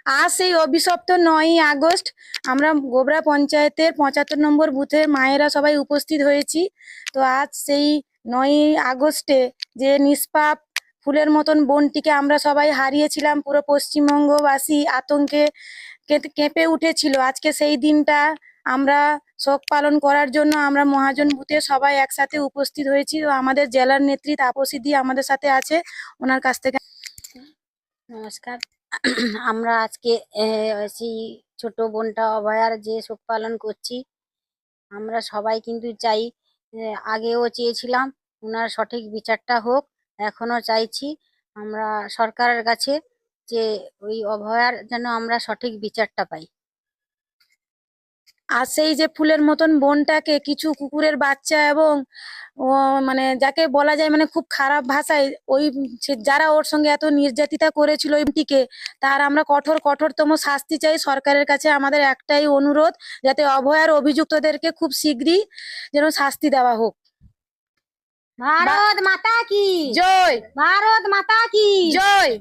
আজ সেই অভিশপ্ত 9ই আগস্ট আমরা গোবরা পঞ্চায়েতের 75 নম্বর বুথে মায়েরা সবাই উপস্থিত হয়েছি। তো আজ সেই 9ই আগস্টে যে নিষ্পাপ ফুলের মতন বোনটিকে আমরা সবাই হারিয়েছিলাম, পুরো পশ্চিমবঙ্গবাসী আতঙ্কে কেঁপে উঠেছিল। আজকে সেই দিনটা আমরা শোক পালন করার জন্য আমরা মহাজন বুথে সবাই একসাথে উপস্থিত হয়েছি। তো আমাদের জেলার নেত্রী তাপসী দি আমাদের সাথে আছে, ওনার কাছ থেকে। নমস্কার। আমরা আজকে সেই ছোট বোনটা অভয়ার যে শোক পালন করছি। আমরা সবাই কিন্তু চাই, আগেও চেয়েছিলাম ওনার সঠিক বিচারটা হোক, এখনো চাইছি আমরা সরকারের কাছে যে ওই অভয়ার যেন আমরা সঠিক বিচারটা পাই। আর সেই যে ফুলের মতন বোনটাকে কিছু কুকুরের বাচ্চা এবং ও মানে যাকে বলা যায় মানে খুব খারাপ ভাষায় ওই যারা ওর সঙ্গে এত নির্যাতিতা করেছিল ওইটিকে, তার আমরা কঠোরতম শাস্তি চাই। সরকারের কাছে আমাদের একটাই অনুরোধ, যাতে অভয়ার অভিযুক্তদেরকে খুব শীঘ্রই যেন শাস্তি দেওয়া হোক। ভারত মাতা কি জয়! ভারত মাতা কি জয়!